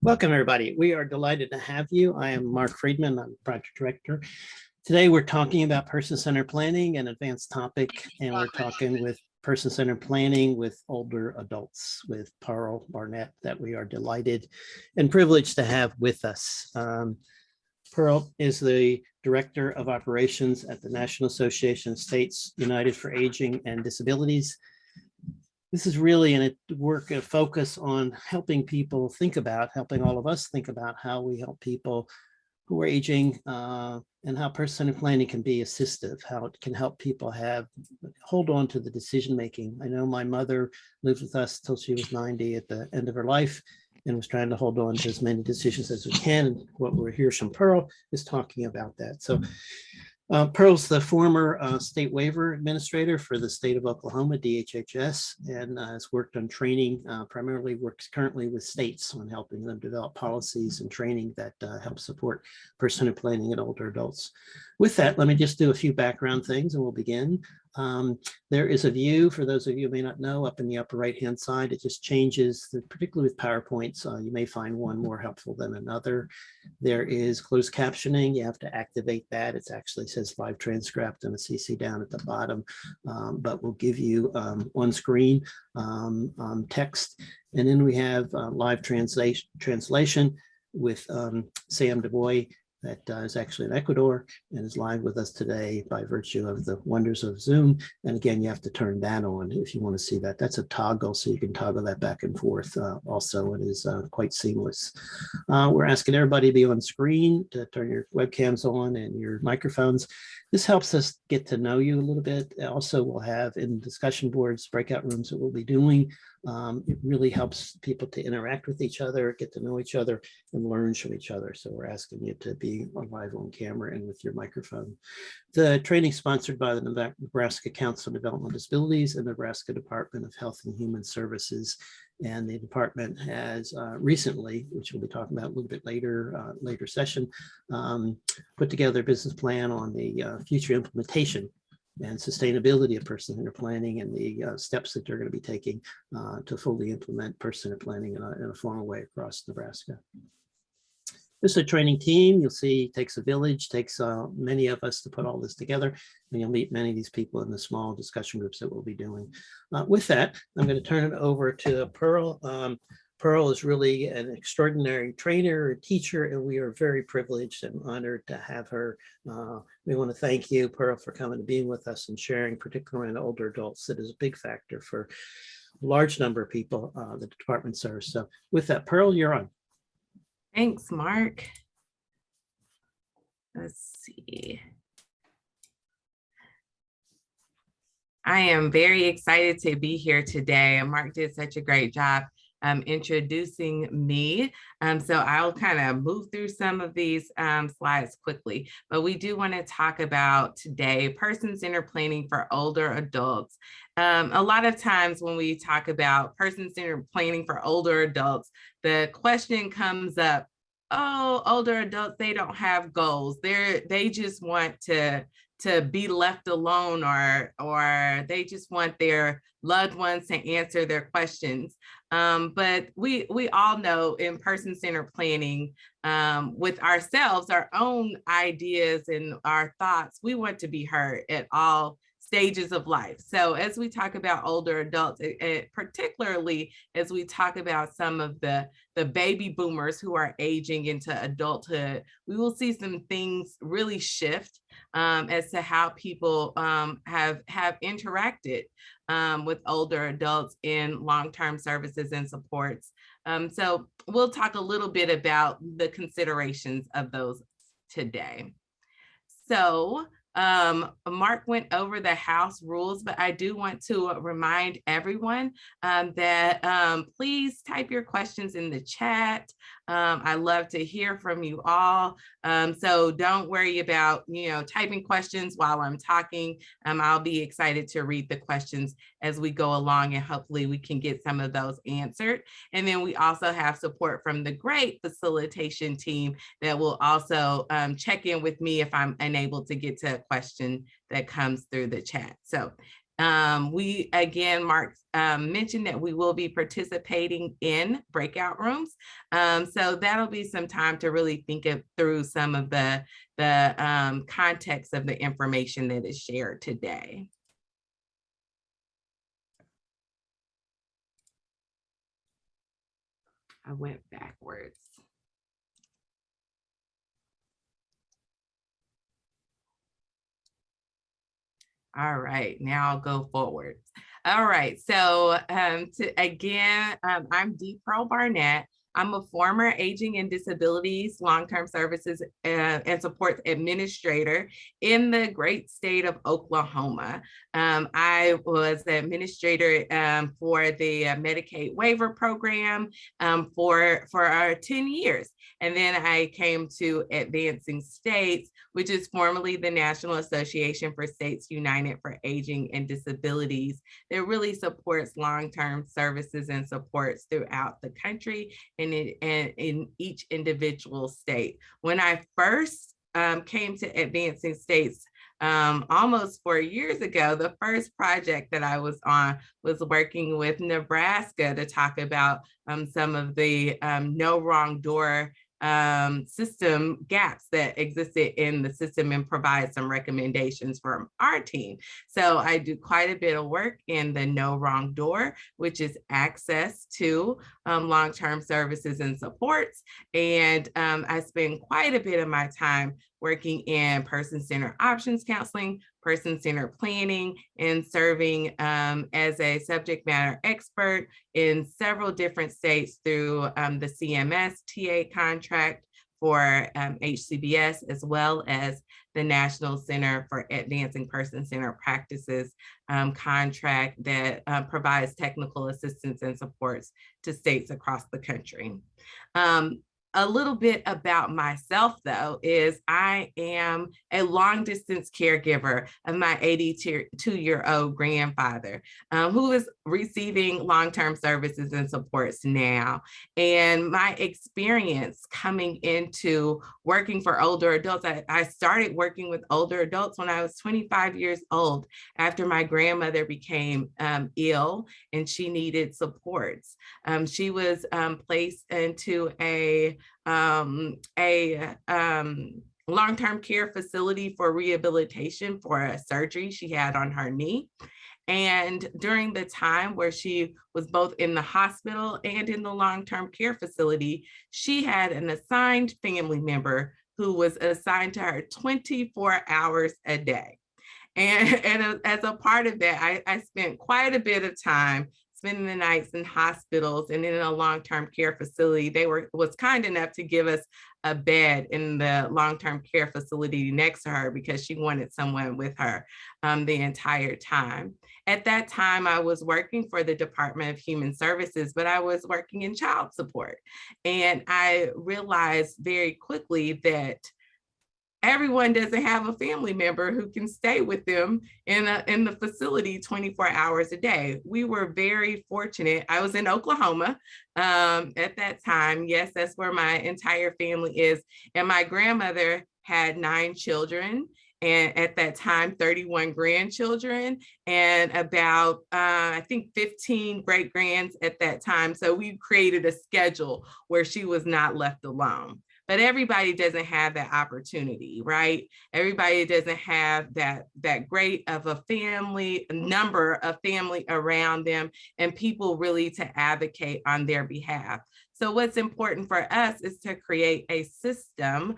Welcome, everybody. We are delighted to have you. I am Mark Friedman. I'm project director. Today, we're talking about person-centered planning, an advanced topic, and we're talking with person-centered planning with older adults with Pearl Barnett that we are delighted and privileged to have with us. Pearl is the Director of Operations at the National Association of States United for Aging and Disabilities. This is really a focus on helping people think about, helping all of us think about how we help people who are aging and how person-centered planning can be assistive, how it can help people hold on to the decision-making. I know my mother lived with us till she was 90 at the end of her life and was trying to hold on to as many decisions as we can. And what we're here from Pearl is talking about that. So Pearl's the former state waiver administrator for the state of Oklahoma, DHHS, and has worked on training, primarily works currently with states on helping them develop policies and training that help support person-centered planning in older adults. With that, let me just do a few background things and we'll begin. There is a view, for those of you who may not know, up in the upper right-hand side. It just changes, particularly with PowerPoints. You may find one more helpful than another. There is closed captioning. You have to activate that. It actually says live transcript and a CC down at the bottom, but we'll give you on screen text. And then we have live translation with Sam DuBois that is actually in Ecuador and is live with us today by virtue of the wonders of Zoom. And again, you have to turn that on if you want to see that. That's a toggle, so you can toggle that back and forth. Also, it is quite seamless. We're asking everybody to be on screen, to turn your webcams on and your microphones. This helps us get to know you a little bit. Also, we'll have in discussion boards, breakout rooms that we'll be doing. It really helps people to interact with each other, get to know each other, and learn from each other. So we're asking you to be live on camera and with your microphone. The training sponsored by the Nebraska Council on Developmental Disabilities and the Nebraska Department of Health and Human Services. And the department has recently, which we'll be talking about a little bit later, later session, put together a business plan on the future implementation and sustainability of person-centered planning and the steps that they're going to be taking to fully implement person-centered planning in a formal way across Nebraska. This is a training team. You'll see it takes a village, takes many of us to put all this together, and you'll meet many of these people in the small discussion groups that we'll be doing. With that, I'm going to turn it over to Pearl. Pearl is really an extraordinary trainer, teacher, and we are very privileged and honored to have her. We want to thank you, Pearl, for coming and being with us and sharing, particularly in older adults. That is a big factor for a large number of people that the department serves. So with that, Pearl, you're on. Thanks, Mark. Let's see. I am very excited to be here today. Mark did such a great job introducing me. So I'll kind of move through some of these slides quickly, but we do want to talk about today person-centered planning for older adults. A lot of times when we talk about person-centered planning for older adults, the question comes up, oh, older adults, they don't have goals. They just want to be left alone, or they just want their loved ones to answer their questions. But we all know in person-centered planning, with ourselves, our own ideas and our thoughts, we want to be heard at all stages of life. So as we talk about older adults, particularly as we talk about some of the baby boomers who are aging into adulthood, we will see some things really shift as to how people have interacted with older adults in long-term services and supports. So we'll talk a little bit about the considerations of those today. So Mark went over the house rules, but I do want to remind everyone that please type your questions in the chat. I love to hear from you all. So don't worry about, typing questions while I'm talking. I'll be excited to read the questions as we go along, and hopefully we can get some of those answered. And then we also have support from the great facilitation team that will also check in with me if I'm unable to get to a question that comes through the chat. So Mark mentioned that we will be participating in breakout rooms. So that'll be some time to really think through some of the context of the information that is shared today. I went backwards. All right, now I'll go forward. All right, so I'm Dee Pearl Barnett. I'm a former Aging and Disabilities Long-Term Services and Support Administrator in the great state of Oklahoma. I was the administrator for the Medicaid waiver program for 10 years. And then I came to Advancing States, which is formerly the National Association for States United for Aging and Disabilities, that really supports long-term services and supports throughout the country and in each individual state. When I first came to Advancing States almost 4 years ago, the first project that I was on was working with Nebraska to talk about some of the no wrong door system gaps that existed in the system and provide some recommendations from our team. So I do quite a bit of work in the no wrong door, which is access to long-term services and supports. And I spend quite a bit of my time working in person-centered options counseling, person-centered planning, and serving as a subject matter expert in several different states through the CMS TA contract for HCBS, as well as the National Center for Advancing Person-Centered Practices contract that provides technical assistance and supports to states across the country. A little bit about myself, though, is I am a long distance caregiver of my 82-year-old grandfather who is receiving long-term services and supports now. And my experience coming into working for older adults, I started working with older adults when I was 25 years old after my grandmother became ill and she needed supports. She was placed into a long-term care facility for rehabilitation for a surgery she had on her knee. And during the time where she was both in the hospital and in the long-term care facility, she had an assigned family member who was assigned to her 24 hours a day. And as a part of that, I spent quite a bit of time spending the nights in hospitals and in a long-term care facility. They was kind enough to give us a bed in the long-term care facility next to her because she wanted someone with her the entire time. At that time, I was working for the Department of Human Services, but I was working in child support. And I realized very quickly that everyone doesn't have a family member who can stay with them in the facility 24 hours a day. We were very fortunate. I was in Oklahoma at that time. Yes, that's where my entire family is. And my grandmother had 9 children. And at that time, 31 grandchildren and about, I think 15 great grands at that time. So we created a schedule where she was not left alone. But everybody doesn't have that opportunity, right? Everybody doesn't have that great of a number of family around them and people really to advocate on their behalf. So what's important for us is to create a system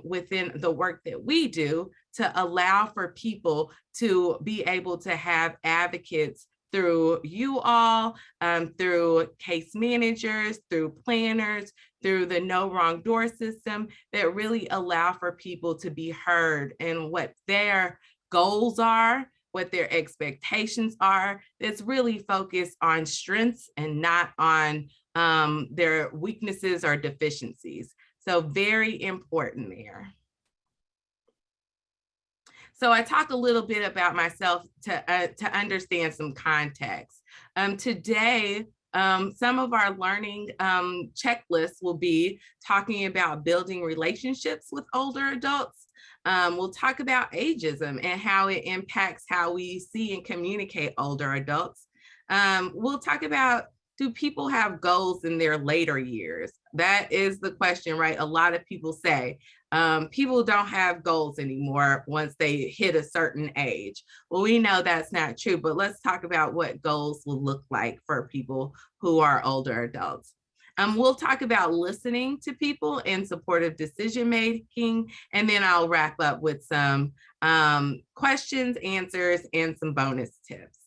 within the work that we do to allow for people to be able to have advocates through you all, through case managers, through planners, through the no wrong door system that really allow for people to be heard and what their goals are, what their expectations are. That's really focused on strengths and not on their weaknesses or deficiencies. So very important there. So I talk a little bit about myself to understand some context. Today, Some of our learning checklists will be talking about building relationships with older adults. We'll talk about ageism and how it impacts how we see and communicate older adults. We'll talk about, do people have goals in their later years? That is the question, right? A lot of people say people don't have goals anymore once they hit a certain age. Well, we know that's not true, but let's talk about what goals will look like for people who are older adults. We'll talk about listening to people and supportive decision making, and then I'll wrap up with some questions, answers, and some bonus tips.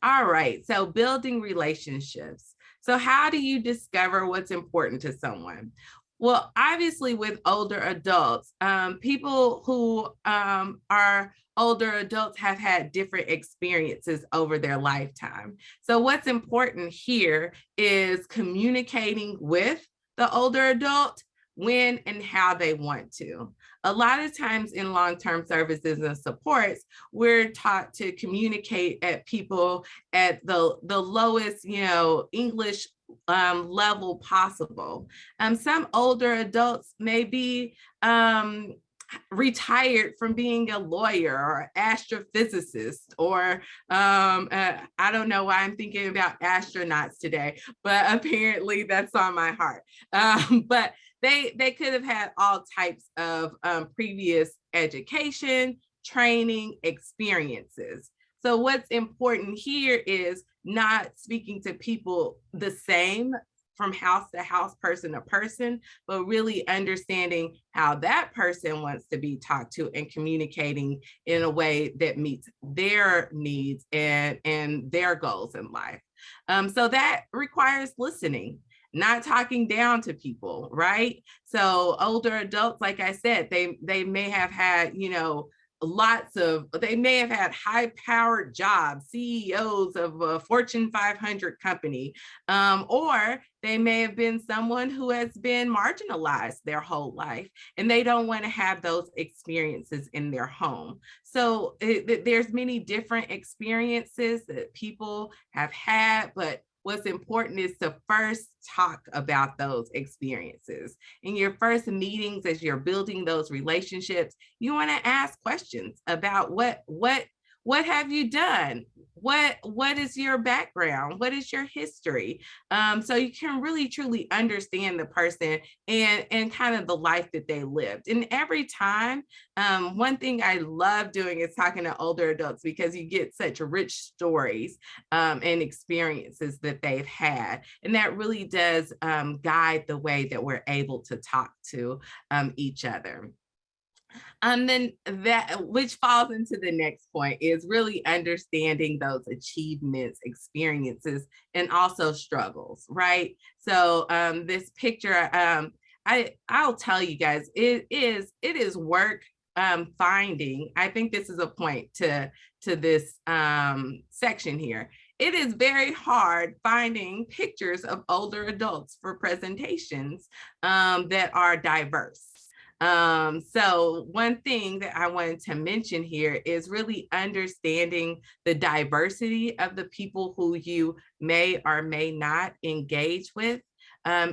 All right, so building relationships. So how do you discover what's important to someone? Well, obviously with older adults, people who are older adults have had different experiences over their lifetime. So what's important here is communicating with the older adult when and how they want to. A lot of times in long-term services and supports, we're taught to communicate at people at the lowest, English level possible. Some older adults may be retired from being a lawyer or astrophysicist, or I don't know why I'm thinking about astronauts today, but apparently that's on my heart. But they could have had all types of previous education, training, experiences. So what's important here is not speaking to people the same from house to house, person to person, but really understanding how that person wants to be talked to and communicating in a way that meets their needs and their goals in life. So that requires listening, not talking down to people, right? So older adults, like I said, they may have had, they may have had high-powered jobs, CEOs of a Fortune 500 company, or they may have been someone who has been marginalized their whole life, and they don't want to have those experiences in their home. So there's many different experiences that people have had, but what's important is to first talk about those experiences. In your first meetings, as you're building those relationships, you want to ask questions about what have you done? What is your background? What is your history? So you can really truly understand the person and kind of the life that they lived. And every time, one thing I love doing is talking to older adults, because you get such rich stories and experiences that they've had. And that really does guide the way that we're able to talk to each other. Then that, which falls into the next point, is really understanding those achievements, experiences, and also struggles, right? So this picture, I'll tell you guys, it is work finding. I think this is a point to this section here. It is very hard finding pictures of older adults for presentations that are diverse. So one thing that I wanted to mention here is really understanding the diversity of the people who you may or may not engage with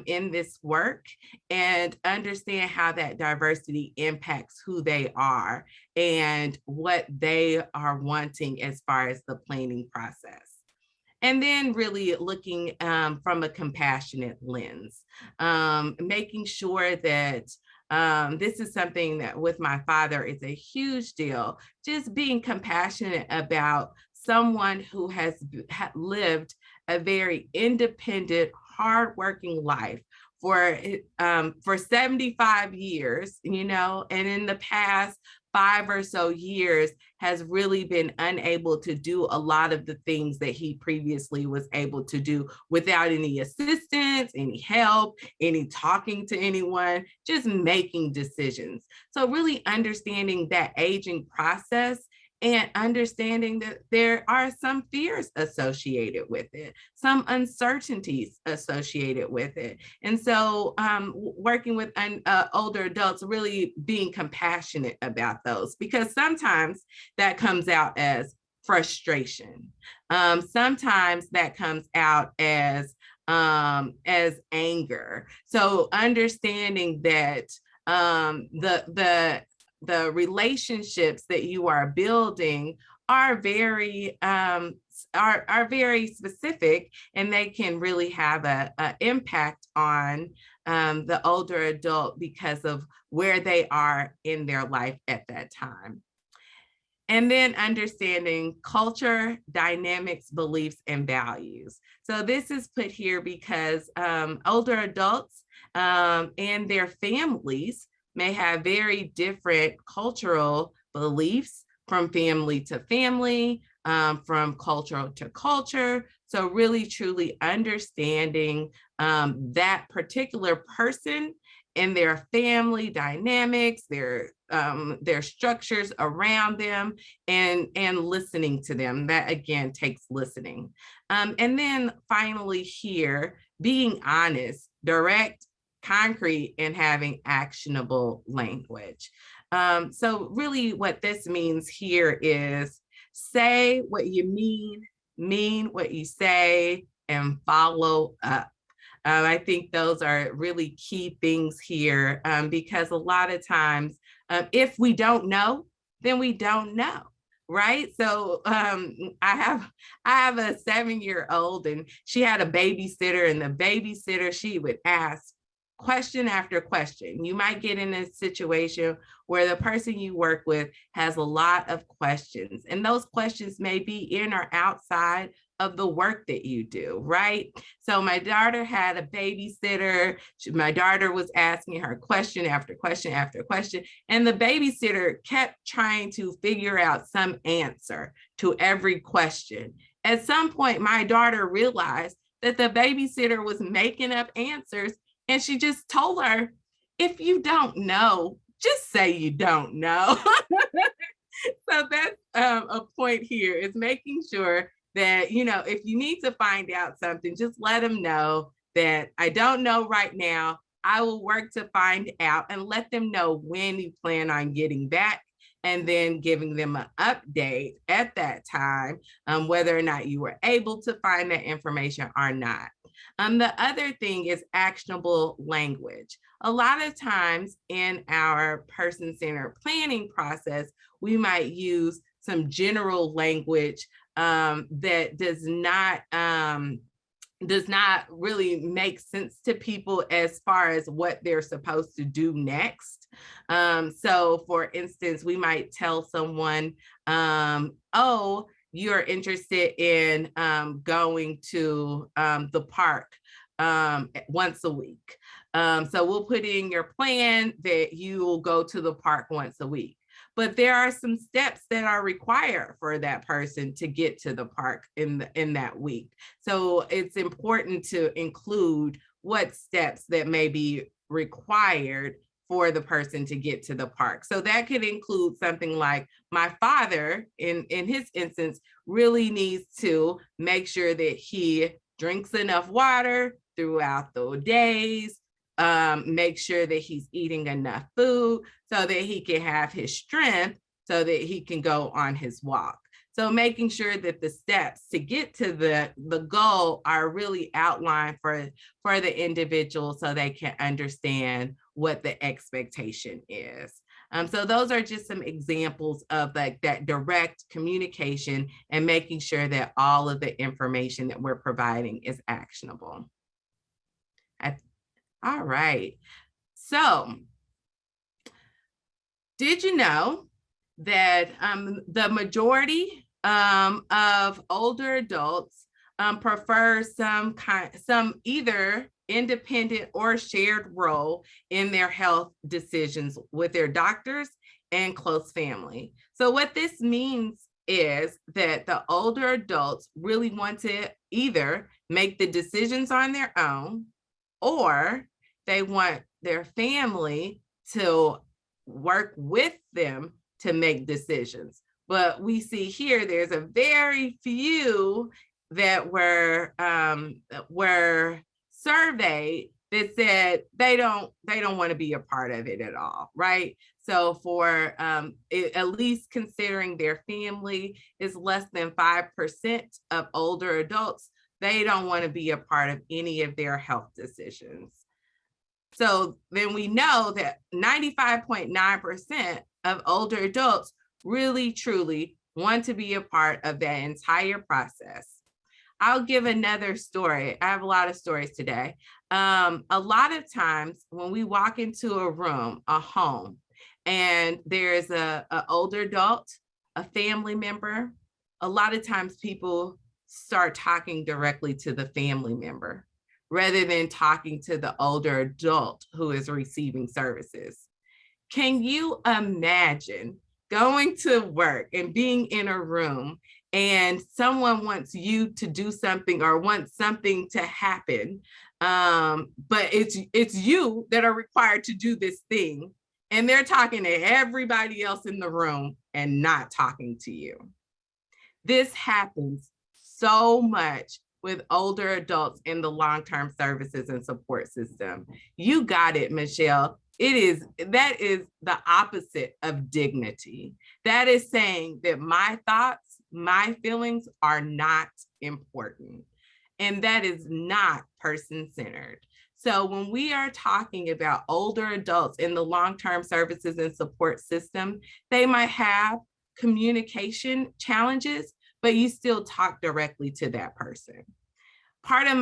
in this work, and understand how that diversity impacts who they are and what they are wanting as far as the planning process. And then really looking from a compassionate lens, making sure that this is something that with my father is a huge deal, just being compassionate about someone who has lived a very independent, hardworking life for 75 years, and in the past 5 or so years has really been unable to do a lot of the things that he previously was able to do without any assistance, any help, any talking to anyone, just making decisions. So really understanding that aging process and understanding that there are some fears associated with it, some uncertainties associated with it. And so working with older adults, really being compassionate about those, because sometimes that comes out as frustration. Sometimes that comes out as anger. So understanding that the relationships that you are building are very very specific, and they can really have a impact on the older adult because of where they are in their life at that time. And then understanding culture, dynamics, beliefs, and values. So this is put here because older adults and their families may have very different cultural beliefs from family to family, from culture to culture. So really truly understanding that particular person and their family dynamics, their structures around them, and listening to them. That again takes listening. And then finally here, being honest, direct, concrete, and having actionable language. So really what this means here is say what you mean what you say, and follow up. I think those are really key things here, because a lot of times, if we don't know, then we don't know, right? So I have a 7-year-old, and she had a babysitter, and the babysitter, she would ask question after question. You might get in a situation where the person you work with has a lot of questions, and those questions may be in or outside of the work that you do, right? So my daughter had a babysitter. My daughter was asking her question after question after question, and the babysitter kept trying to figure out some answer to every question. At some point, my daughter realized that the babysitter was making up answers, and she just told her, if you don't know, just say you don't know. So that's a point here, is making sure that, you know, if you need to find out something, just let them know that I don't know right now. I will work to find out, and let them know when you plan on getting back, and then giving them an update at that time, whether or not you were able to find that information or not. The other thing is actionable language. A lot of times in our person-centered planning process, we might use some general language that does not really make sense to people as far as what they're supposed to do next. So for instance, we might tell someone, oh, you're interested in going to the park once a week. So we'll put in your plan that you will go to the park once a week. But there are some steps that are required for that person to get to the park in that week. So it's important to include what steps that may be required for the person to get to the park. So that could include something like, my father, in his instance, really needs to make sure that he drinks enough water throughout the days, make sure that he's eating enough food so that he can have his strength so that he can go on his walk. So making sure that the steps to get to the goal are really outlined for the individual, so they can understand what the expectation is. So those are just some examples of like that direct communication, and making sure that all of the information that we're providing is actionable. All right. So did you know that the majority of older adults prefer some either independent or shared role in their health decisions with their doctors and close family? So what this means is that the older adults really want to either make the decisions on their own, or they want their family to work with them to make decisions. But we see here there's a very few that were surveyed that said they don't want to be a part of it at all, right? So for at least considering their family is less than 5% of older adults, they don't want to be a part of any of their health decisions. So then we know that 95.9% of older adults really, truly want to be a part of that entire process. I'll give another story. I have a lot of stories today. A lot of times when we walk into a room, a home, and there's an older adult, a family member, a lot of times people start talking directly to the family member rather than talking to the older adult who is receiving services. Can you imagine going to work and being in a room and someone wants you to do something or wants something to happen, but it's you that are required to do this thing, and they're talking to everybody else in the room and not talking to you? This happens so much with older adults in the long-term services and support system. You got it, Michelle. That is the opposite of dignity. That is saying that my thoughts, my feelings are not important. And that is not person-centered. So when we are talking about older adults in the long-term services and support system, they might have communication challenges, but you still talk directly to that person. Part of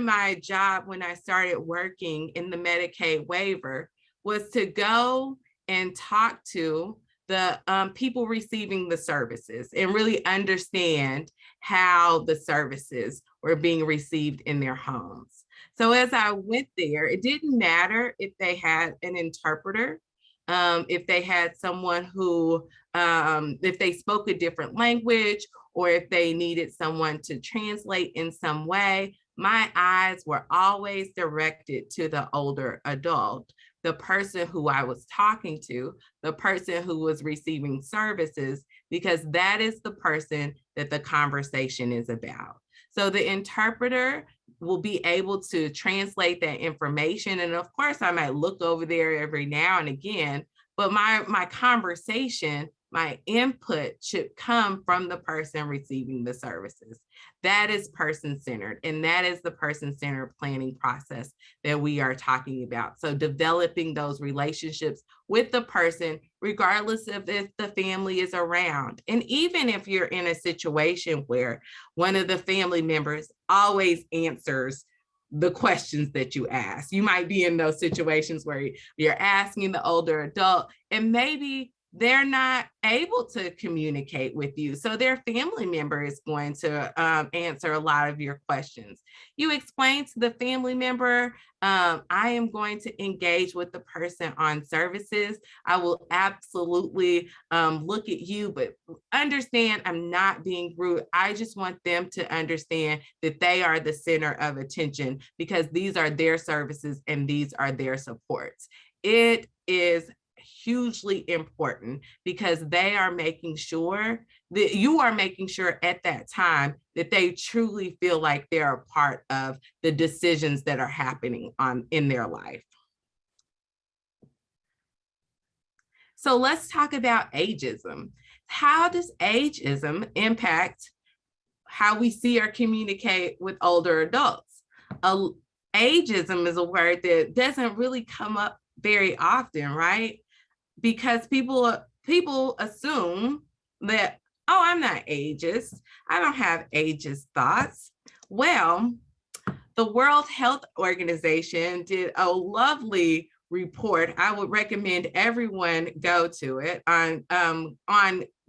my job when I started working in the Medicaid waiver was to go and talk to the people receiving the services and really understand how the services were being received in their homes. So as I went there, it didn't matter if they had an interpreter, if they had someone who, if they spoke a different language, or if they needed someone to translate in some way, my eyes were always directed to the older adult, the person who I was talking to, the person who was receiving services, because that is the person that the conversation is about. So the interpreter will be able to translate that information. And of course, I might look over there every now and again, but my conversation, my input should come from the person receiving the services. That is person-centered, and that is the person-centered planning process that we are talking about. So developing those relationships with the person, regardless of if the family is around. And even if you're in a situation where one of the family members always answers the questions that you ask. You might be in those situations where you're asking the older adult, and maybe they're not able to communicate with you. So their family member is going to answer a lot of your questions. You explain to the family member, I am going to engage with the person on services. I will absolutely look at you, but understand I'm not being rude. I just want them to understand that they are the center of attention because these are their services and these are their supports. It is hugely important because they are making sure that you are making sure at that time that they truly feel like they're a part of the decisions that are happening in their life. So let's talk about ageism. How does ageism impact how we see or communicate with older adults? Ageism is a word that doesn't really come up very often, right? Because people assume that, oh, I'm not ageist. I don't have ageist thoughts. Well, the World Health Organization did a lovely report. I would recommend everyone go to it on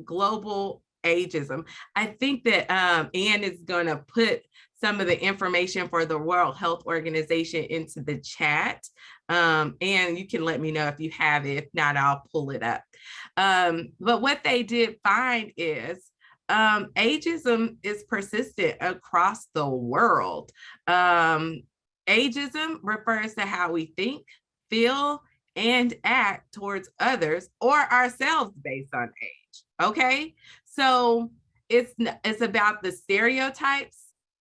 global ageism. I think that Anne is going to put some of the information for the World Health Organization into the chat. And you can let me know if you have it. If not, I'll pull it up. But what they did find is ageism is persistent across the world. Ageism refers to how we think, feel, and act towards others or ourselves based on age. Okay, so it's about the stereotypes,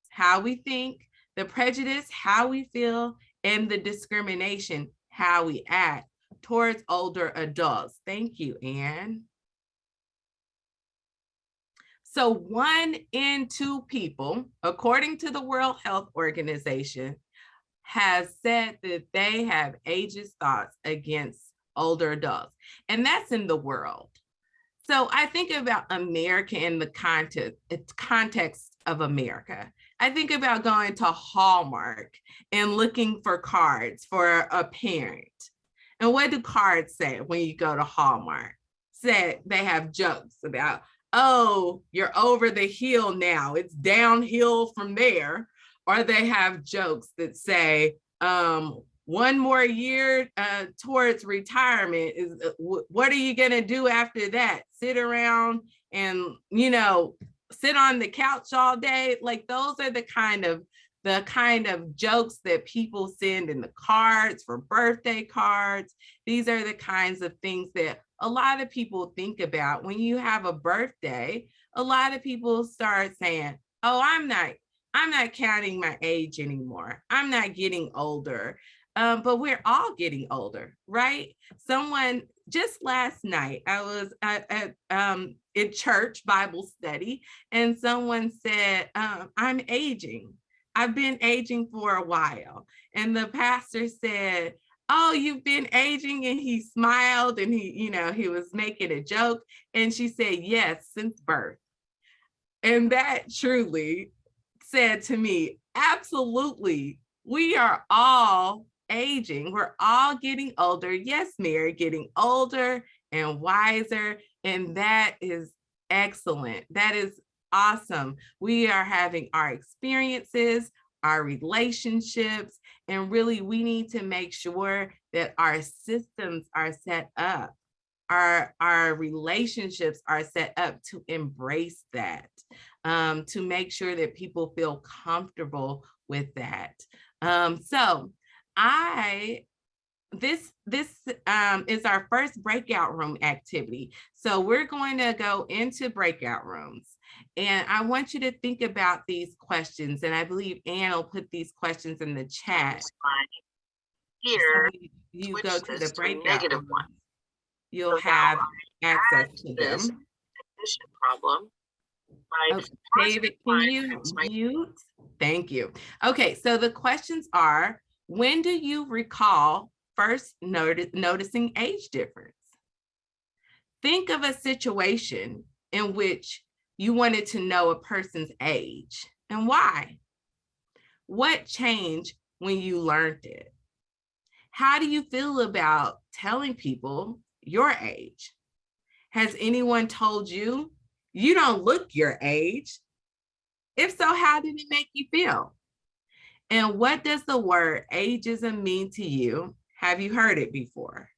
how we think, the prejudice, how we feel, and the discrimination, how we act towards older adults. Thank you, Anne. So 1 in 2 people, according to the World Health Organization, has said that they have ageist thoughts against older adults, and that's in the world. So I think about America in the context of America. I think about going to Hallmark and looking for cards for a parent. And what do cards say when you go to Hallmark? Say they have jokes about, oh, you're over the hill now, it's downhill from there. Or they have jokes that say, 1 more year towards retirement is what are you gonna do after that? Sit around and, you know, sit on the couch all day? Like, those are the kind of jokes that people send in the cards for birthday cards. These are the kinds of things that a lot of people think about when you have a birthday. A lot of people start saying, oh, I'm not counting my age anymore. I'm not getting older. But we're all getting older, right? Someone just last night, I was in church Bible study, and someone said, I'm aging. I've been aging for a while. And the pastor said, oh, you've been aging? And he smiled and he was making a joke. And she said, yes, since birth. And that truly said to me, absolutely, we are all aging. We're all getting older. Yes, Mary, getting older and wiser. And that is excellent. That is awesome. We are having our experiences, our relationships, and really we need to make sure that our systems are set up. Our relationships are set up to embrace that, to make sure that people feel comfortable with that. So this is our first breakout room activity. So we're going to go into breakout rooms. And I want you to think about these questions. And I believe Anne will put these questions in the chat. Here, so you go to the breakout room. You'll have access to them. Problem. Okay, David, can you mute? Thank you. Okay, so the questions are, when do you recall first noticing age difference? Think of a situation in which you wanted to know a person's age and why. What changed when you learned it? How do you feel about telling people your age? Has anyone told you you don't look your age? If so, how did it make you feel? And what does the word ageism mean to you? Have you heard it before?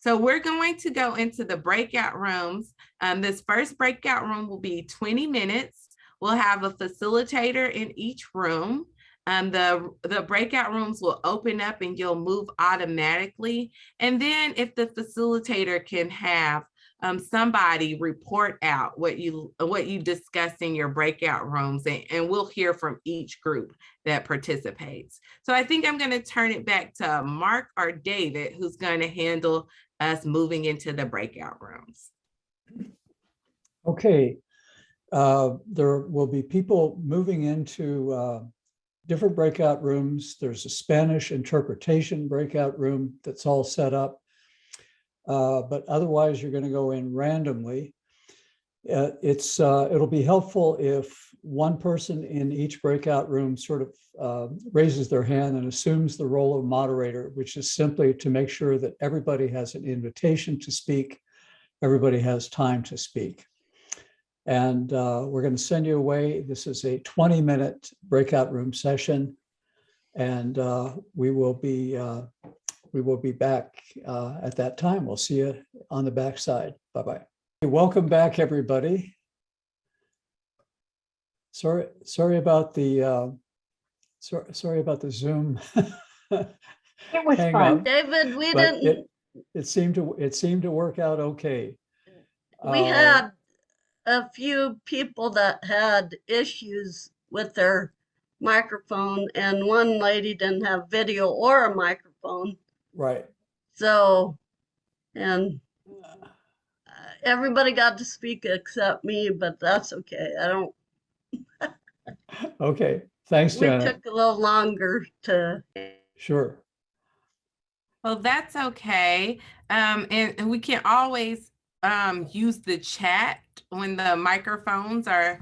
So we're going to go into the breakout rooms. This first breakout room will be 20 minutes. We'll have a facilitator in each room. The breakout rooms will open up and you'll move automatically. And then if the facilitator can have somebody report out what you discussed in your breakout rooms, and we'll hear from each group that participates. So I think I'm going to turn it back to Mark or David, who's going to handle us moving into the breakout rooms. Okay, there will be people moving into different breakout rooms. There's a Spanish interpretation breakout room that's all set up. But otherwise, you're going to go in randomly. It'll be helpful if one person in each breakout room sort of raises their hand and assumes the role of moderator, which is simply to make sure that everybody has an invitation to speak, everybody has time to speak. And we're going to send you away. This is a 20-minute breakout room session, and we will be back at that time. We'll see you on the backside. Bye-bye. Welcome back, everybody. Sorry about the Zoom. It was fun, David. We didn't. It seemed to work out okay. We had a few people that had issues with their microphone, and one lady didn't have video or a microphone. Right. So, and everybody got to speak except me, but that's okay. I don't, Okay. Thanks, we Janet. took a little longer to. Sure. Well, that's okay. And we can always use the chat when the microphones are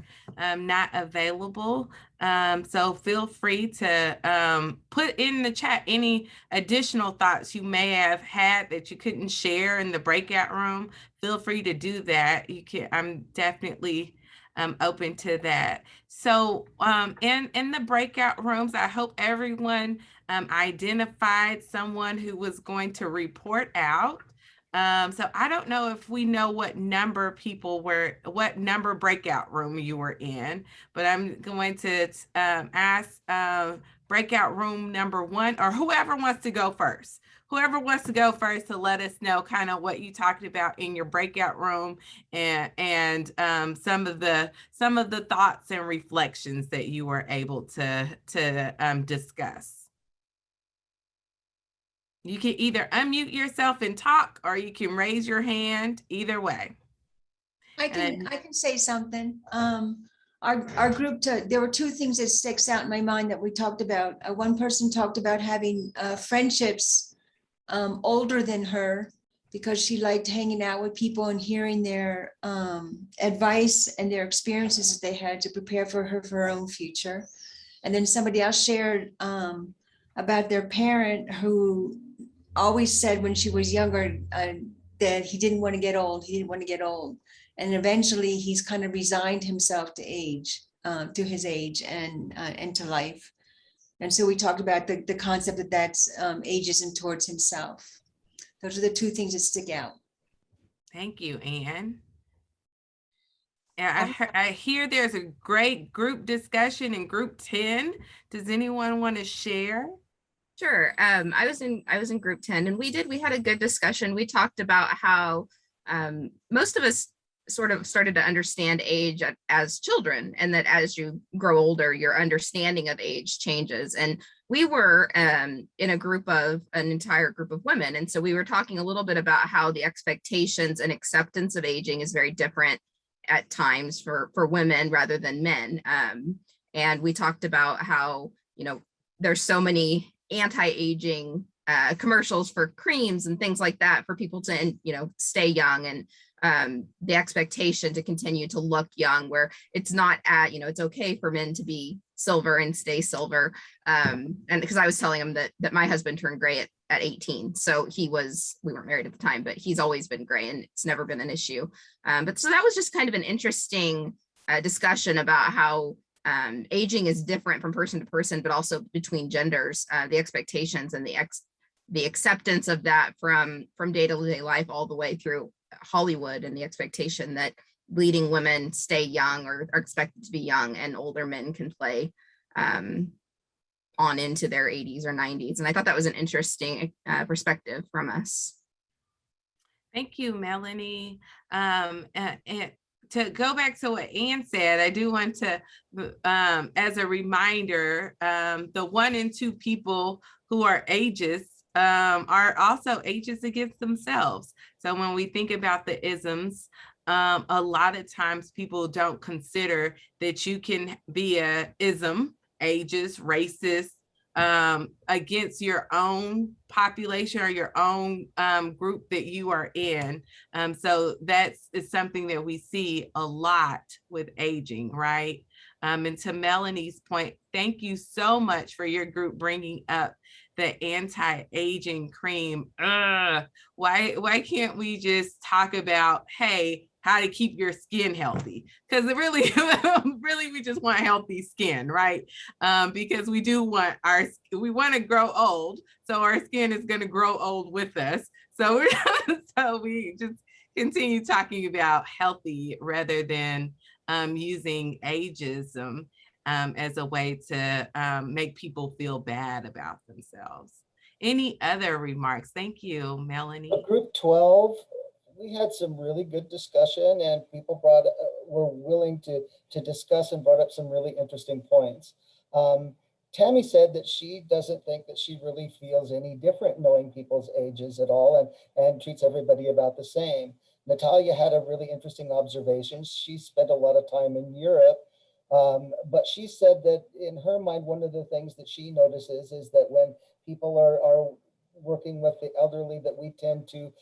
not available. So feel free to put in the chat any additional thoughts you may have had that you couldn't share in the breakout room. Feel free to do that. You can. I'm definitely open to that. So in the breakout rooms, I hope everyone identified someone who was going to report out. So I don't know if we know what number people were, what number breakout room you were in, but I'm going to ask breakout room number 1, or whoever wants to go first. Whoever wants to go first to let us know kind of what you talked about in your breakout room, and some of the thoughts and reflections that you were able to discuss. You can either unmute yourself and talk, or you can raise your hand. Either way. I can say something. Our group, there were 2 things that sticks out in my mind that we talked about. One person talked about having friendships older than her because she liked hanging out with people and hearing their advice and their experiences that they had to prepare for her own future. And then somebody else shared about their parent who always said when she was younger that he didn't want to get old. He didn't want to get old. And eventually he's kind of resigned himself to age, to his age and to life. And so we talked about the concept that that's ageism towards himself. Those are the 2 things that stick out. Thank you, Anne. And I hear there's a great group discussion in group 10. Does anyone want to share? Sure. I was in group 10, and we had a good discussion. We talked about how most of us sort of started to understand age as children, and that as you grow older, your understanding of age changes. And we were in an entire group of women. And so we were talking a little bit about how the expectations and acceptance of aging is very different at times for women rather than men. And we talked about how, there's so many anti-aging commercials for creams and things like that for people to, stay young, and the expectation to continue to look young, where it's not it's okay for men to be silver and stay silver. And because I was telling him that my husband turned gray at 18. So we weren't married at the time, but he's always been gray and it's never been an issue. But so that was just kind of an interesting discussion about how aging is different from person to person, but also between genders, the expectations and the acceptance of that from day-to-day life all the way through Hollywood, and the expectation that leading women stay young or are expected to be young, and older men can play on into their 80s or 90s. And I thought that was an interesting perspective from us. Thank you, Melanie. And to go back to what Anne said, I do want to, as a reminder, the 1 in 2 people who are ageist are also ageist against themselves. So when we think about the isms, a lot of times people don't consider that you can be a ism, ageist, racist, against your own population or your own group that you are in. So that's something that we see a lot with aging, right? And to Melanie's point, thank you so much for your group bringing up the anti-aging cream. Why can't we just talk about, hey, how to keep your skin healthy? Because really, we just want healthy skin, right? Because we want to grow old, so our skin is going to grow old with us. So we just continue talking about healthy rather than using ageism as a way to make people feel bad about themselves. Any other remarks? Thank you, Melanie. Group 12, we had some really good discussion, and people were willing to discuss and brought up some really interesting points. Tammy said that she doesn't think that she really feels any different knowing people's ages at all, and treats everybody about the same. Natalia had a really interesting observation. She spent a lot of time in Europe, but she said that in her mind, one of the things that she notices is that when people are working with the elderly, that we tend to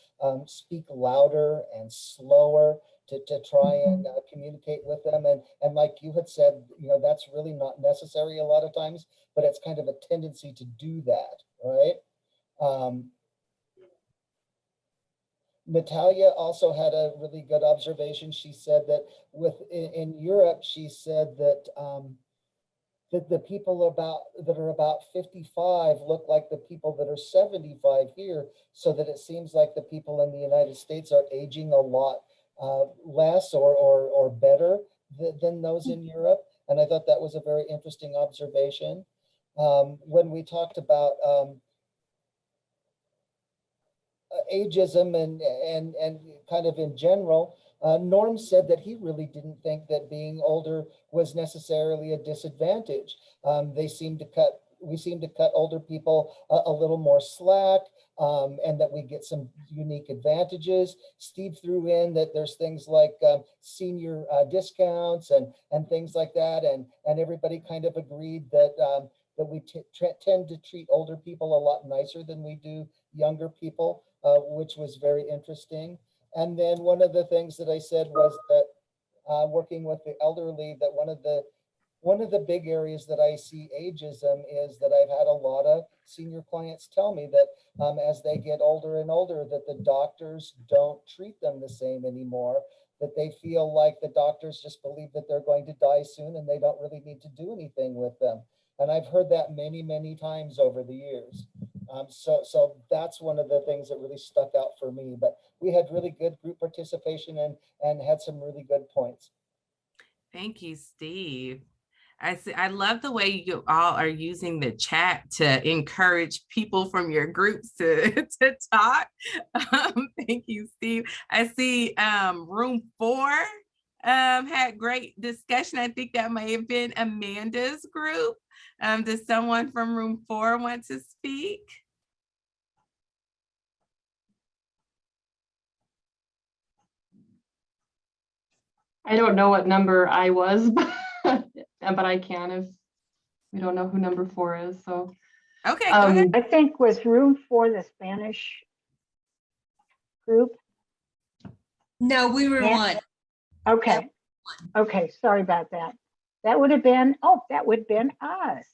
speak louder and slower to try and communicate with them. And like you had said, you know, that's really not necessary a lot of times, but it's kind of a tendency to do that, right? Natalia also had a really good observation. She said that in Europe, she said that that the people that are about 55 look like the people that are 75 here, so that it seems like the people in the United States are aging a lot less or better than those in Europe. And I thought that was a very interesting observation. When we talked about ageism and kind of in general, Norm said that he really didn't think that being older was necessarily a disadvantage. We seem to cut older people a little more slack, and that we get some unique advantages. Steve threw in that there's things like senior discounts and things like that, and everybody kind of agreed that that we tend to treat older people a lot nicer than we do younger people, which was very interesting. And then one of the things that I said was that working with the elderly, that one of the big areas that I see ageism is that I've had a lot of senior clients tell me that as they get older and older, that the doctors don't treat them the same anymore, that they feel like the doctors just believe that they're going to die soon and they don't really need to do anything with them. And I've heard that many, many times over the years. So that's one of the things that really stuck out for me. But we had really good group participation and had some really good points. Thank you, Steve. I love the way you all are using the chat to encourage people from your groups to talk. Thank you, Steve. I see room 4 had great discussion. I think that may have been Amanda's group. Does someone from room 4 want to speak? I don't know what number I was, but I can if we don't know who number 4 is. So okay, go ahead. I think was room 4 the Spanish group? No, we were Yeah. 1. Okay. Okay, sorry about that. That would have been us.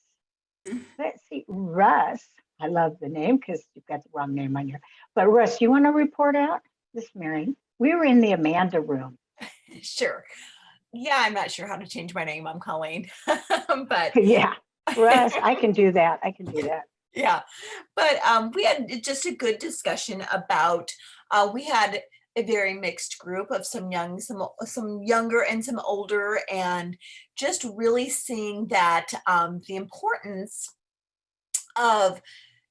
Let's see, Russ. I love the name because you've got the wrong name on here. But Russ, you want to report out? This Mary. We were in the Amanda room. Sure. Yeah, I'm not sure how to change my name. I'm Colleen. But yeah, Russ, I can do that. Yeah, but we had just a good discussion about. We had a very mixed group of some younger and some older, and just really seeing that the importance of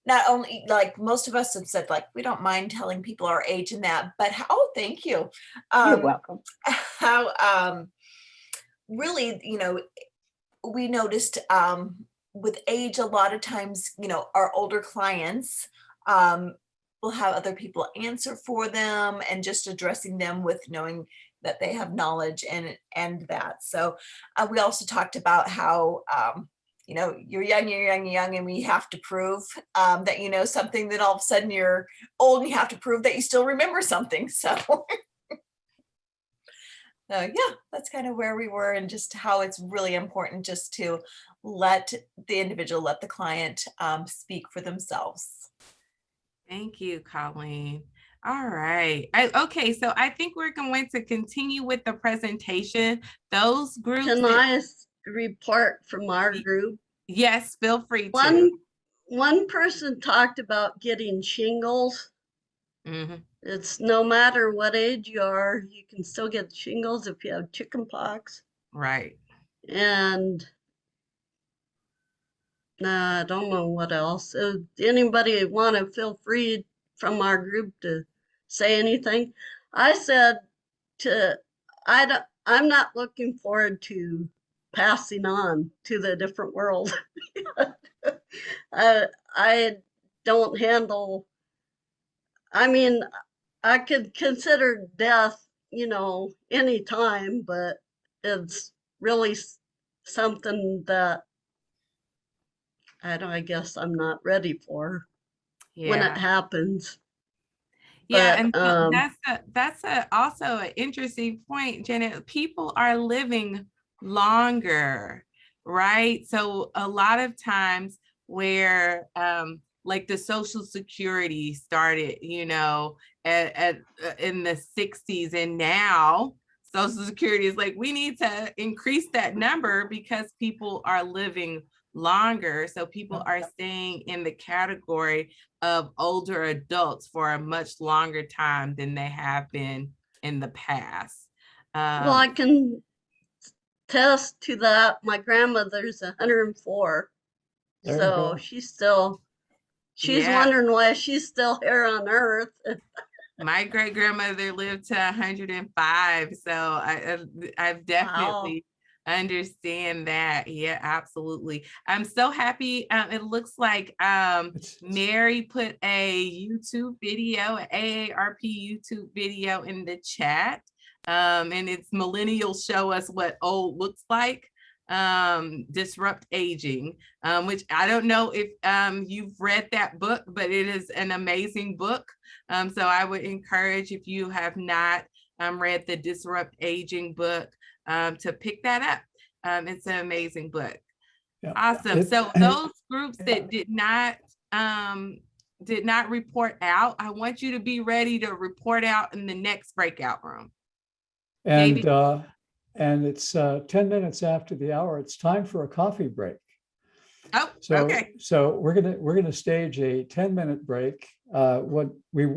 not only, like most of us have said, like we don't mind telling people our age and that, but thank you. You're welcome. How really, we noticed with age, a lot of times, our older clients will have other people answer for them, and just addressing them with knowing that they have knowledge and that. So we also talked about how you're young, and we have to prove that you know something. Then all of a sudden you're old, and you have to prove that you still remember something. So yeah, that's kind of where we were, and just how it's really important just to let the client speak for themselves. Thank you, Colleen. All right. Okay, so I think we're going to continue with the presentation. Those groups. Can I report from our group? Yes, feel free to. One person talked about getting shingles. Mm-hmm. It's no matter what age you are, you can still get shingles if you have chicken pox. Right. And I don't know what else. Anybody want to feel free from our group to say anything? I said I'm not looking forward to passing on to the different world. I don't handle, I mean, I could consider death, any time, but it's really something that I guess I'm not ready for when it Yeah. happens. Yeah, But and so that's also an interesting point, Janet. People are living longer, right? So a lot of times where like the Social Security started, in the 60s, and now Social Security is like, we need to increase that number because people are living longer. So people are staying in the category of older adults for a much longer time than they have been in the past. well, I can test to that. My grandmother's 104. There you So go. she's Yeah, wondering why she's still here on earth. my great grandmother lived to 105. So I've definitely understand that. Yeah, absolutely. I'm so happy. It looks like Mary put a YouTube video, an AARP YouTube video in the chat. And it's millennials show us what old looks like. Disrupt Aging, which I don't know if you've read that book, but it is an amazing book. So I would encourage, if you have not read the Disrupt Aging book, to pick that up. It's an amazing book. Yeah. Awesome. So those groups that did not report out, I want you to be ready to report out in the next breakout room. And it's 10 minutes after the hour. It's time for a coffee break. Oh, So, okay. So we're gonna stage a 10-minute break. What we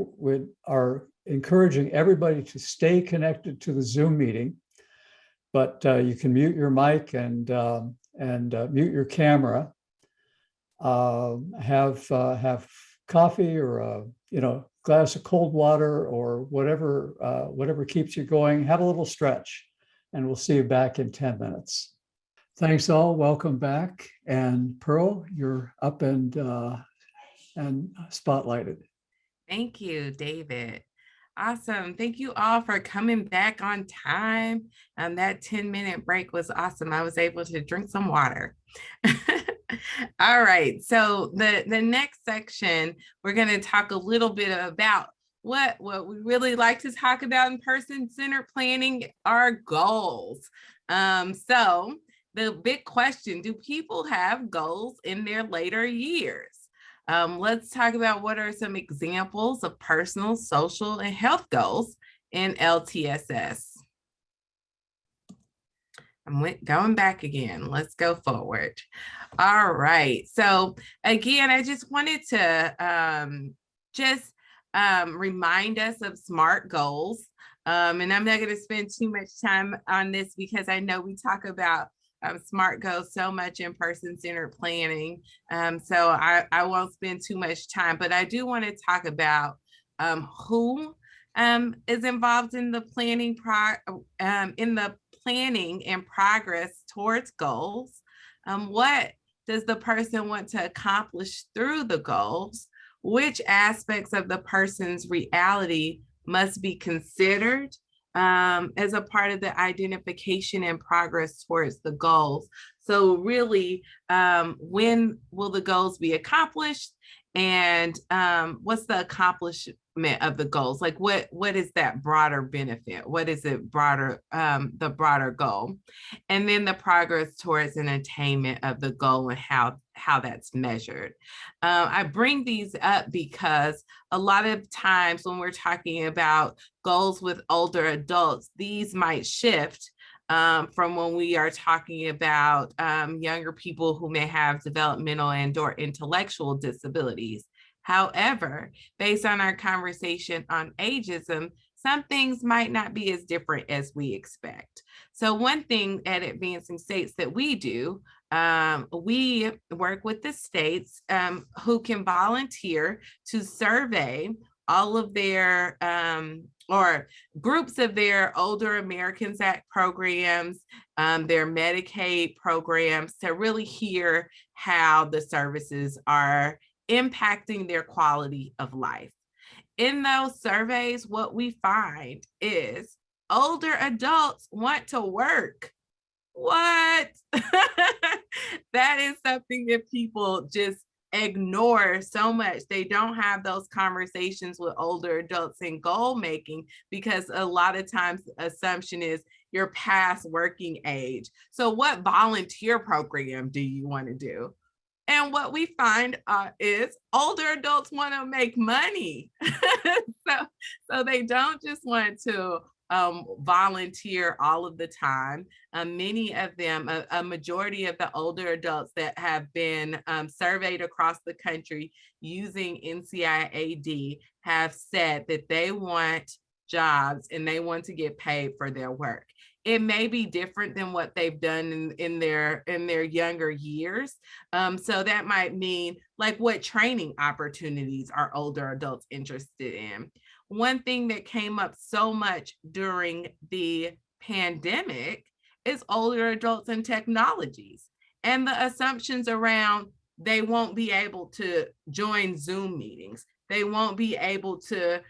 are encouraging everybody to stay connected to the Zoom meeting, but you can mute your mic and mute your camera. Have coffee or a glass of cold water or whatever keeps you going. Have a little stretch, and we'll see you back in 10 minutes. Thanks all. Welcome back. And Pearl, you're up and spotlighted. Thank you, David. Awesome. Thank you all for coming back on time. That 10-minute break was awesome. I was able to drink some water. All right. So the next section, we're going to talk a little bit about what we really like to talk about in person-centered planning, our goals. So the big question, do people have goals in their later years? Let's talk about what are some examples of personal, social, and health goals in LTSS. I'm going back again. Let's go forward. All right. So again, I just wanted to remind us of SMART goals. And I'm not going to spend too much time on this because I know we talk about SMART goals so much in person-centered planning. So I won't spend too much time, but I do want to talk about who is involved in the planning planning and progress towards goals. What does the person want to accomplish through the goals? Which aspects of the person's reality must be considered as a part of the identification and progress towards the goals? So really, when will the goals be accomplished? And what's the accomplishment of the goals? Like what is that broader benefit? What is it broader, the broader goal? And then the progress towards an attainment of the goal and how that's measured. I bring these up because a lot of times when we're talking about goals with older adults, these might shift from when we are talking about younger people who may have developmental and/or intellectual disabilities. However, based on our conversation on ageism, some things might not be as different as we expect. So one thing at Advancing States that we do, we work with the states who can volunteer to survey all of their or groups of their Older Americans Act programs, their Medicaid programs, to really hear how the services are impacting their quality of life. In those surveys, what we find is older adults want to work. What? That is something that people just ignore so much. They don't have those conversations with older adults in goal making, because a lot of times the assumption is you're past working age. So what volunteer program do you want to do? And what we find is older adults want to make money. so they don't just want to volunteer all of the time. Many of them, a majority of the older adults that have been surveyed across the country using NCIAD have said that they want jobs and they want to get paid for their work. It may be different than what they've done in their younger years. So that might mean, like, what training opportunities are older adults interested in? One thing that came up so much during the pandemic is older adults and technologies, and the assumptions around they won't be able to join Zoom meetings. They won't be able to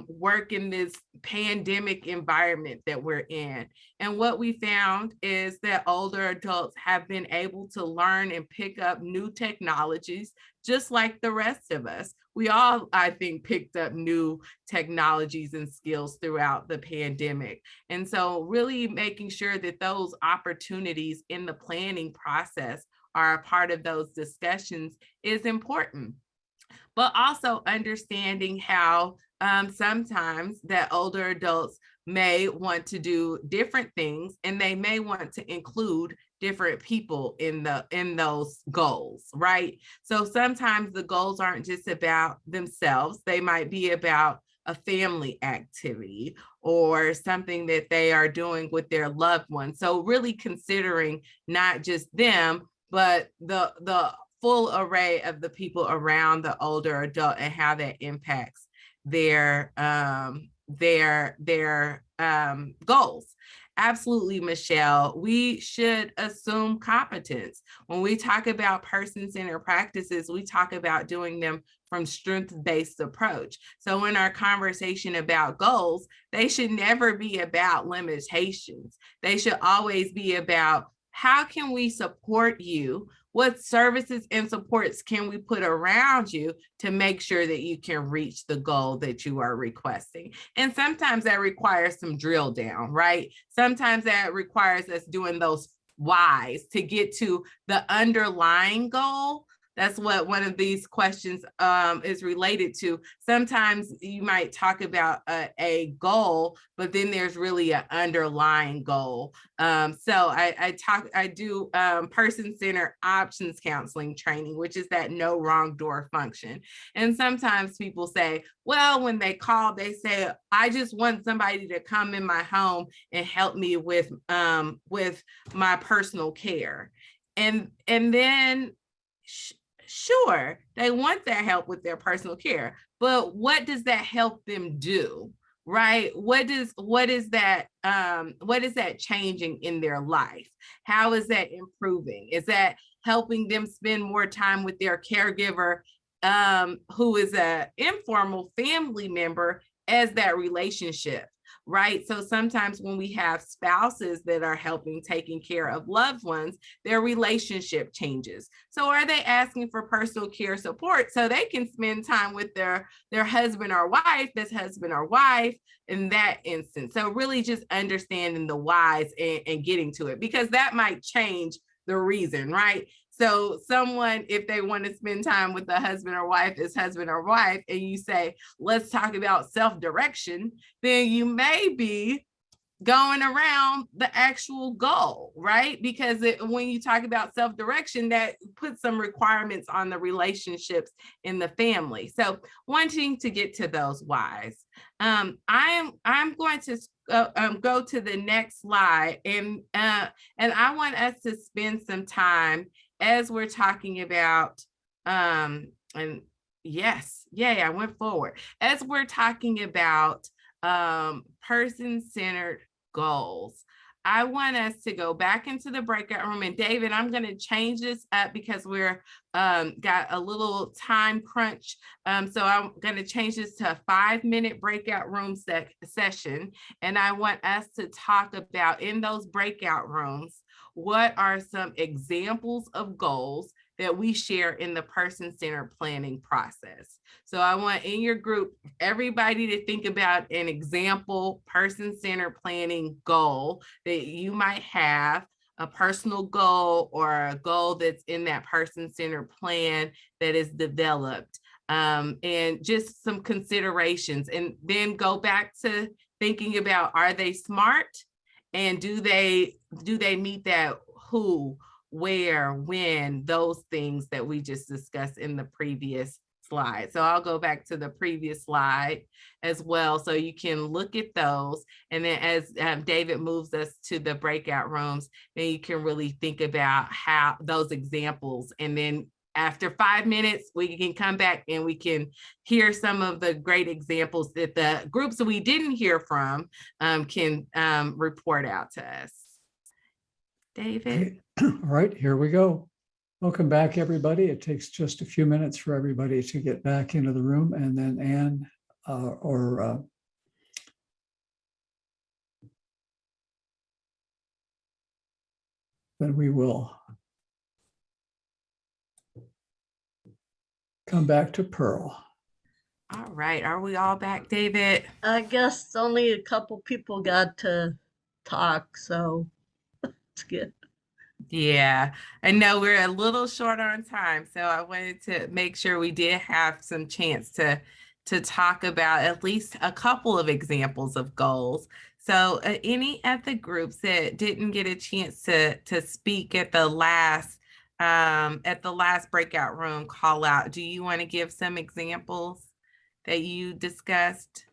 work in this pandemic environment that we're in. And what we found is that older adults have been able to learn and pick up new technologies, just like the rest of us. We all, I think, picked up new technologies and skills throughout the pandemic. And so really making sure that those opportunities in the planning process are a part of those discussions is important. But also understanding how sometimes that older adults may want to do different things, and they may want to include different people in those goals, right? So sometimes the goals aren't just about themselves. They might be about a family activity or something that they are doing with their loved ones. So really considering not just them, but the full array of the people around the older adult and how that impacts their goals. Absolutely, Michelle. We should assume competence. When we talk about person-centered practices, we talk about doing them from strength-based approach. So in our conversation about goals, they should never be about limitations. They should always be about, how can we support you? What services and supports can we put around you to make sure that you can reach the goal that you are requesting? And sometimes that requires some drill down, right? Sometimes that requires us doing those whys to get to the underlying goal. That's what one of these questions is related to. Sometimes you might talk about a goal, but then there's really an underlying goal. So I do person-centered options counseling training, which is that no wrong door function. And sometimes people say, well, when they call, they say, I just want somebody to come in my home and help me with my personal care. And then sure, they want that help with their personal care, but what does that help them do, right? What is that changing in their life? How is that improving? Is that helping them spend more time with their caregiver, who is an informal family member, as that relationship? Right? So sometimes when we have spouses that are helping taking care of loved ones, their relationship changes. So are they asking for personal care support so they can spend time with their husband or wife, this husband or wife in that instance? So really just understanding the whys and getting to it, because that might change the reason, right? So someone, if they want to spend time with the husband or wife as husband or wife, and you say, let's talk about self-direction, then you may be going around the actual goal, right? Because when you talk about self-direction, that puts some requirements on the relationships in the family. So wanting to get to those whys. I'm going to go to the next slide, and I want us to spend some time as we're talking about, and yes, yay, I went forward. As we're talking about person-centered goals. I want us to go back into the breakout room, and David, I'm going to change this up because we're got a little time crunch. So I'm going to change this to a 5-minute breakout room session. And I want us to talk about, in those breakout rooms, what are some examples of goals that we share in the person-centered planning process. So I want, in your group, everybody to think about an example person-centered planning goal that you might have, a personal goal or a goal that's in that person-centered plan that is developed, and just some considerations. And then go back to thinking about, are they smart? And do they meet that who, where, when, those things that we just discussed in the previous slide. So I'll go back to the previous slide as well, so you can look at those. And then as David moves us to the breakout rooms, then you can really think about how those examples. And then after 5 minutes, we can come back and we can hear some of the great examples that the groups that we didn't hear from can report out to us. David? All right, here we go. Welcome back, everybody. It takes just a few minutes for everybody to get back into the room, and then Anne then we will come back to Pearl. All right, are we all back, David? I guess only a couple people got to talk, so it's good. Yeah, I know we're a little short on time, so I wanted to make sure we did have some chance to talk about at least a couple of examples of goals. So any of the groups that didn't get a chance to speak at the last breakout room call out, do you want to give some examples that you discussed?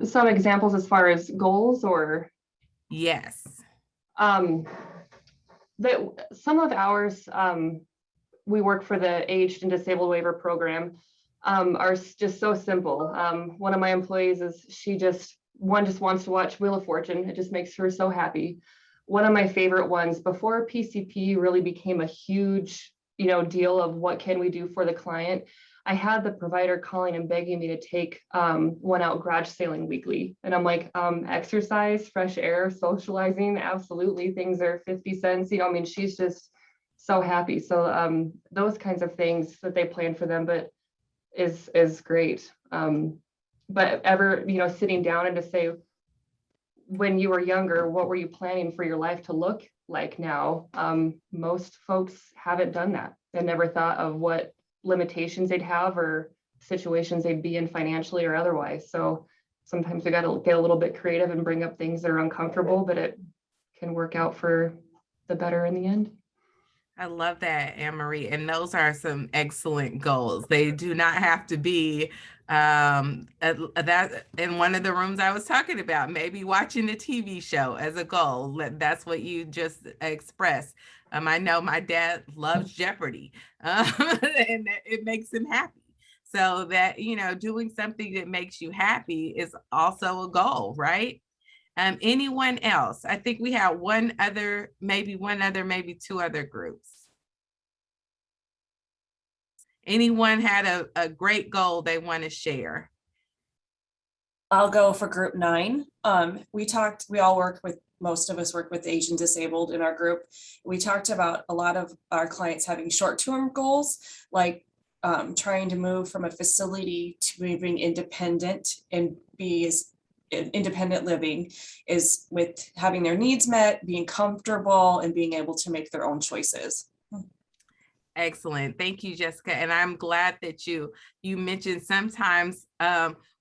Some examples as far as goals, or? Yes. That some of ours, we work for the Aged and Disabled Waiver Program, are just so simple. One of my employees she just wants to watch Wheel of Fortune. It just makes her so happy. One of my favorite ones, before PCP really became a huge, deal of what can we do for the client, I had the provider calling and begging me to take one out garage sailing weekly. And I'm like, exercise, fresh air, socializing, absolutely. Things are 50 cents. She's just so happy. So those kinds of things that they plan for them, but is great. But ever, sitting down and to say, when you were younger, what were you planning for your life to look like now? Most folks haven't done that. They never thought of what limitations they'd have or situations they'd be in financially or otherwise. So sometimes we got to get a little bit creative and bring up things that are uncomfortable, but it can work out for the better in the end. I love that, Anne-Marie. And those are some excellent goals. They do not have to be that in one of the rooms I was talking about, maybe watching the TV show as a goal. That's what you just expressed. I know my dad loves Jeopardy, and it makes him happy. So that, doing something that makes you happy is also a goal, right? Anyone else? I think we have maybe two other groups. Anyone had a great goal they want to share? I'll go for group 9. Most of us work with aged and disabled in our group. We talked about a lot of our clients having short-term goals, like trying to move from a facility to moving independent and be as independent living is with having their needs met, being comfortable, and being able to make their own choices. Excellent. Thank you, Jessica. And I'm glad that you mentioned sometimes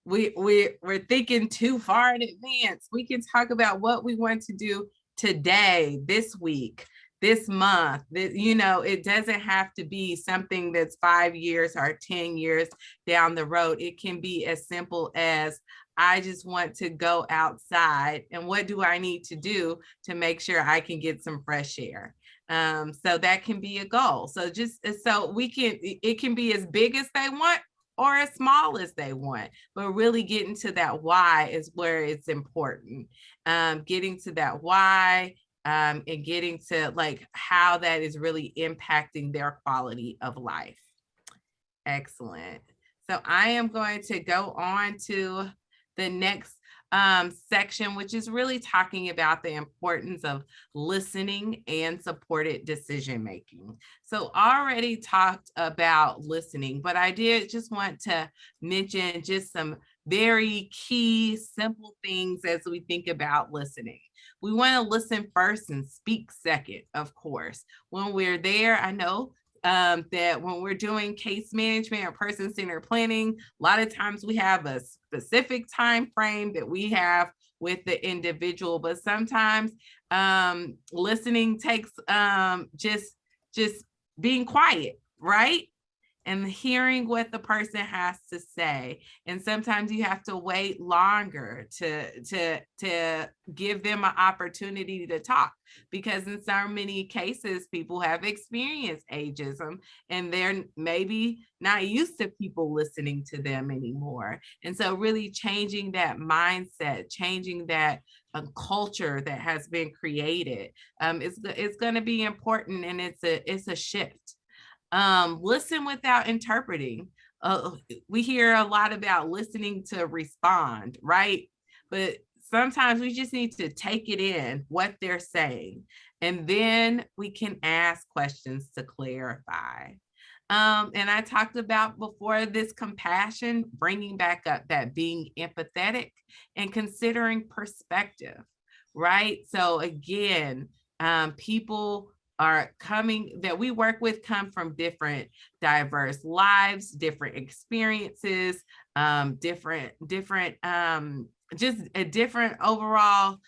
we're thinking too far in advance. We can talk about what we want to do today, this week, this month. It doesn't have to be something that's 5 years or 10 years down the road. It can be as simple as I just want to go outside, and what do I need to do to make sure I can get some fresh air? So that can be a goal. So it can be as big as they want or as small as they want, but really getting to that why is where it's important. Getting to that why, and getting to like how that is really impacting their quality of life. Excellent. So I am going to go on to the next section, which is really talking about the importance of listening and supported decision making. So already talked about listening, but I did just want to mention just some very key, simple things as we think about listening. We want to listen first and speak second, of course. When we're there, I know that when we're doing case management or person-centered planning, a lot of times we have a specific time frame that we have with the individual, but sometimes listening takes just being quiet, right? And hearing what the person has to say. And sometimes you have to wait longer to give them an opportunity to talk, because in so many cases, people have experienced ageism and they're maybe not used to people listening to them anymore. And so really changing that mindset, changing that culture that has been created is going to be important, and it's a shift. Listen without interpreting. We hear a lot about listening to respond, right? But sometimes we just need to take it in, what they're saying, and then we can ask questions to clarify. And I talked about before this compassion, bringing back up that being empathetic and considering perspective, right? So again, people that we work with come from different diverse lives, different experiences, different overall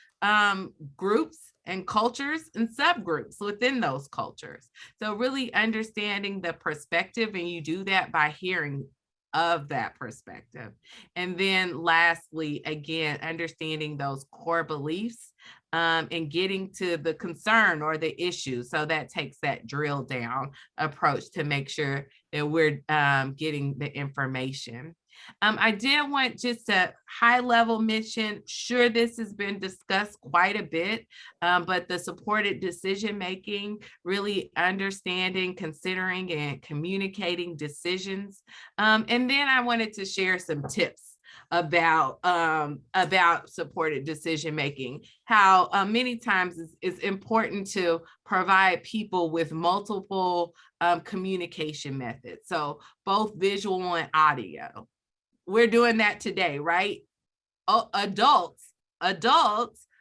groups and cultures and subgroups within those cultures. So really understanding the perspective, and you do that by hearing of that perspective. And then lastly, again, understanding those core beliefs and getting to the concern or the issue. So that takes that drill down approach to make sure that we're getting the information. I did want just a high level mention, sure this has been discussed quite a bit, but the supported decision making, really understanding, considering, and communicating decisions. And then I wanted to share some tips about supported decision making, how many times it's important to provide people with multiple communication methods. So both visual and audio. We're doing that today, right? Adults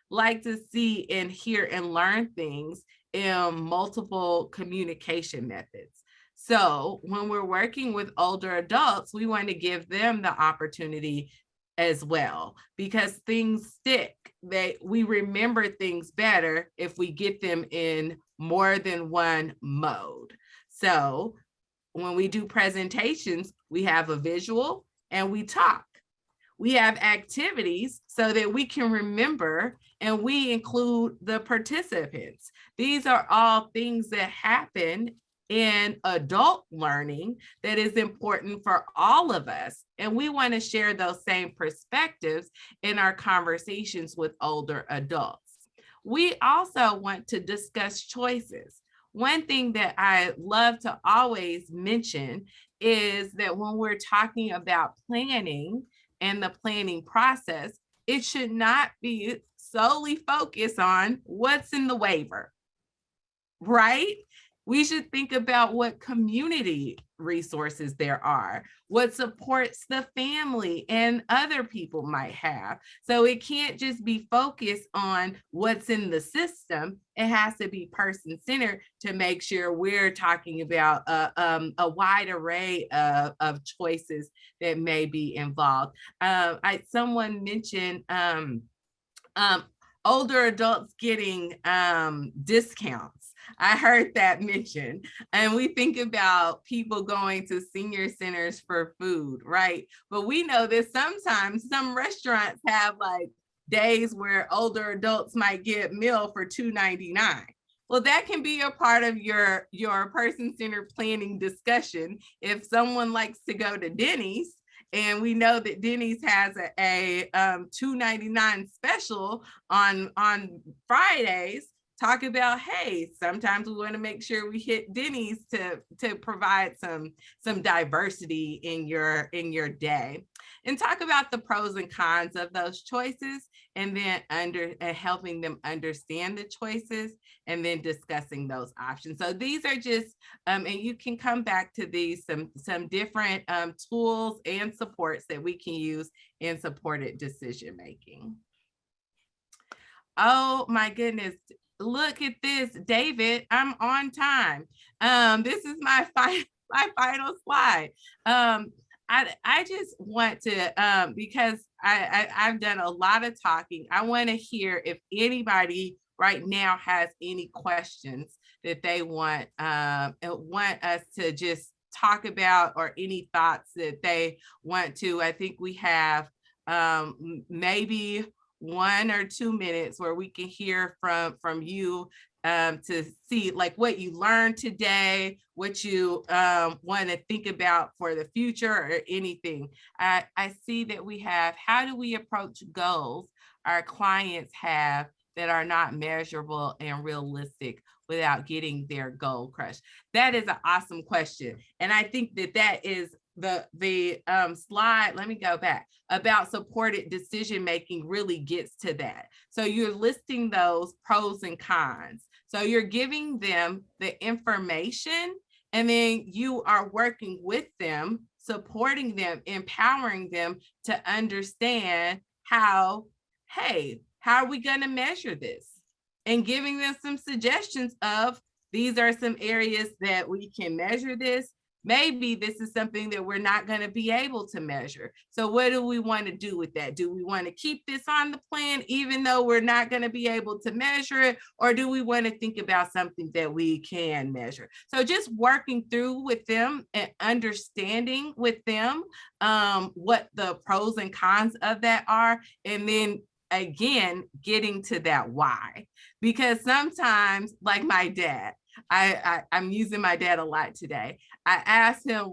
like to see and hear and learn things in multiple communication methods. So when we're working with older adults, we want to give them the opportunity as well, because things stick. We remember things better if we get them in more than one mode. So when we do presentations, we have a visual and we talk. We have activities so that we can remember, and we include the participants. These are all things that happen in adult learning that is important for all of us. And we want to share those same perspectives in our conversations with older adults. We also want to discuss choices. One thing that I love to always mention is that when we're talking about planning and the planning process, it should not be solely focused on what's in the waiver, right? We should think about what community resources there are, what supports the family and other people might have. So it can't just be focused on what's in the system. It has to be person-centered to make sure we're talking about a wide array of choices that may be involved. Someone mentioned older adults getting discounts. I heard that mentioned. And we think about people going to senior centers for food, right? But we know that sometimes some restaurants have like days where older adults might get meal for $2.99. Well, that can be a part of your person-centered planning discussion. If someone likes to go to Denny's, and we know that Denny's has a $2.99 special on Fridays, talk about, hey, sometimes we want to make sure we hit Denny's to provide some diversity in your day, and talk about the pros and cons of those choices, and then helping them understand the choices, and then discussing those options. So these are just, and you can come back to these, some different tools and supports that we can use in supported decision making. Oh my goodness. Look at this, David, I'm on time. This is my final slide. I just want to, because I've done a lot of talking, I want to hear if anybody right now has any questions that they want us to just talk about, or any thoughts that they want to. I think we have maybe 1 or 2 minutes where we can hear from you to see like what you learned today, what you want to think about for the future, or anything. I see that we have, how do we approach goals our clients have that are not measurable and realistic without getting their goal crushed? That is an awesome question. And I think that is the slide, let me go back, about supported decision making really gets to that. So you're listing those pros and cons. So you're giving them the information, and then you are working with them, supporting them, empowering them to understand how, hey, how are we going to measure this? And giving them some suggestions of, these are some areas that we can measure this. Maybe this is something that we're not going to be able to measure. So what do we want to do with that? Do we want to keep this on the plan even though we're not going to be able to measure it? Or do we want to think about something that we can measure? So just working through with them and understanding with them what the pros and cons of that are. And then again, getting to that why. Because sometimes, like my dad, I'm using my dad a lot today. I asked him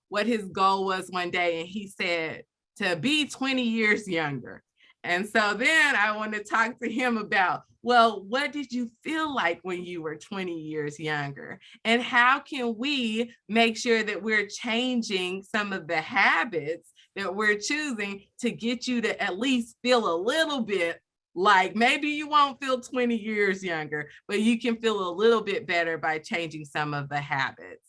what his goal was one day, and he said to be 20 years younger. And so then I want to talk to him about, well, what did you feel like when you were 20 years younger? And how can we make sure that we're changing some of the habits that we're choosing to get you to at least feel a little bit like, maybe you won't feel 20 years younger, but you can feel a little bit better by changing some of the habits.